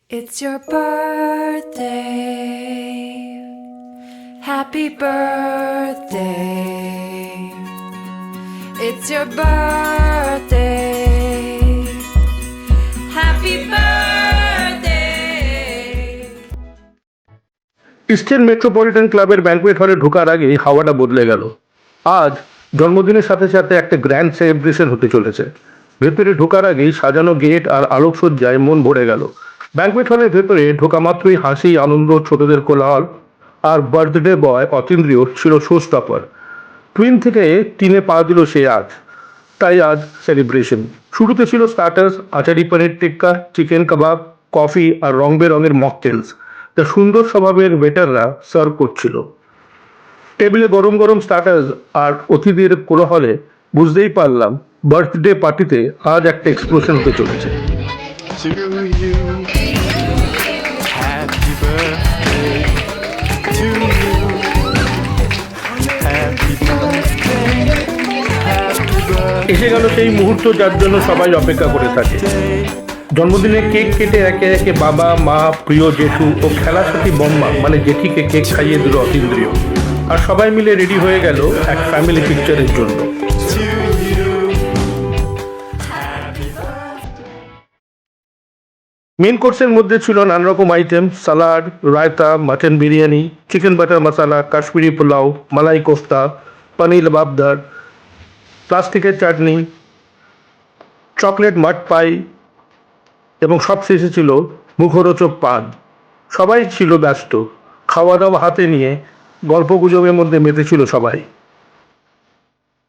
It's your birthday. Happy birthday. It's your birthday. Happy birthday. Eastern metropolitan ক্লাবের banquet হলে ঢোকার আগে হাওয়াটা বদলে গেল। আজ জন্মদিনের সাথে সাথে একটা গ্র্যান্ড সেলিব্রেশন হতে চলেছে। ভেতরে ঢোকার আগেই সাজানো গেট আর আলোকসজ্জায় মন ভরে গেল। ব্যাঙ্কুয়েট হলের ভেতরে ঢোকা মাত্রই হাসি, আনন্দ, ছোটদের কোলাহল, আর বার্থডে বয় অতীন্দ্রিয় ছিল শো স্টপার। টুইন থেকে টিনে পা দিল সে আজ, তাই আজ সেলিব্রেশন। শুরুতে ছিল স্টার্টার্স, আচারি পনির টিক্কা, চিকেন কাবাব, কফি আর রং বেরঙের মকটেলস যা সুন্দর স্বভাবের ওয়েটাররা সার্ভ করছিল। টেবিলে গরম গরম স্টার্টার্স আর অতিথির কোলাহলে বুঝতেই পারলাম বার্থডে পার্টিতে আজ একটা এক্সপ্লোশন হতে চলেছে। To you, happy birthday to you, happy birthday, happy birthday. এসে গেল সেই মুহূর্ত যার জন্য সবাই অপেক্ষা করে থাকে। জন্মদিনে কেক কেটে একে একে বাবা, মা, প্রিয় জেঠু ও খেলার সাথী বম্মা মানে জেঠিকে কেক খাইয়ে দিল অতীন্দ্রিয়। আর সবাই মিলে রেডি হয়ে গেল এক ফ্যামিলি পিকচারের জন্য। মেন কোর্সের মধ্যে ছিল নানা রকম item, salad, raita, mutton biryani, chicken butter masala, Kashmiri pulao, malai kofta, paneer lababdar, প্লাস্টিকের চাটনি, চকলেট মাট পাই এবং সব শেষে ছিল মুখরোচক পান। সবাই ছিল ব্যস্ত, খাওয়া দাওয়া হাতে নিয়ে গল্পগুজবের মধ্যে মেতেছিল সবাই।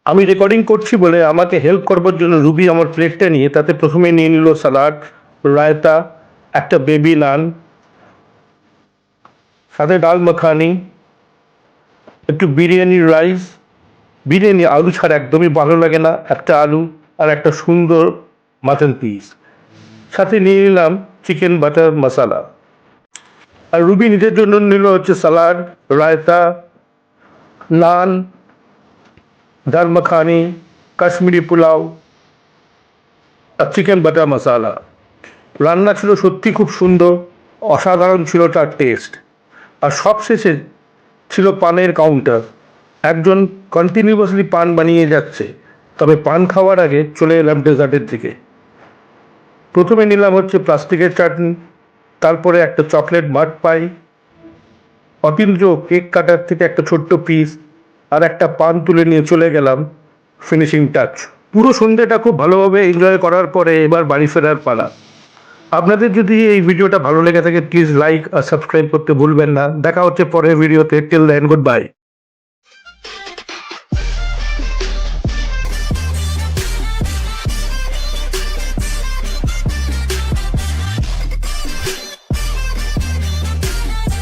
আমি রেকর্ডিং করছি বলে আমাকে হেল্প করবার জন্য রুবি আমার প্লেটটা নিয়ে তাতে প্রথমে নিয়ে নিল সালাড, রায়তা, একটা বেবি নান, সাথে ডাল মাখানি, একটু বিরিয়ানি রাইস। বিরিয়ানি আলু ছাড়া একদমই ভালো লাগে না, একটা আলু আর একটা সুন্দর মাটন পিস। সাথে নিয়ে নিলাম চিকেন বাটার মশলা। আর রুবি নিজের জন্য নিল হচ্ছে সালাড, রায়তা, নান, ডাল মাখানি, কাশ্মীরি পোলাও আর চিকেন বাটার মশলা। রান্না ছিল সত্যি খুব সুন্দর, অসাধারণ ছিল তার টেস্ট। আর সবশেষে ছিল পানের কাউন্টার। একজন কন্টিনিউয়াসলি পান বানিয়ে যাচ্ছে। তবে পান খাওয়ার আগে চলে এলাম ডেজার্টের দিকে। প্রথমে নিলাম হচ্ছে প্লাস্টিকের চাটনি, তারপরে একটা চকলেট মাট পাই, অতীন্দ্র কেক কাটার থেকে একটা ছোট্ট পিস আর একটা পান তুলে নিয়ে চলে গেলাম ফিনিশিং টাচ। পুরো সন্ধ্যেটা খুব ভালোভাবে এনজয় করার পরে এবার বাড়ি ফেরার পালা। আপনাদের যদি এই ভিডিওটা ভালো লেগে থাকে প্লিজ লাইক আর সাবস্ক্রাইব করতে ভুলবেন না। দেখা হচ্ছে পরের ভিডিওতে। Till then, good by.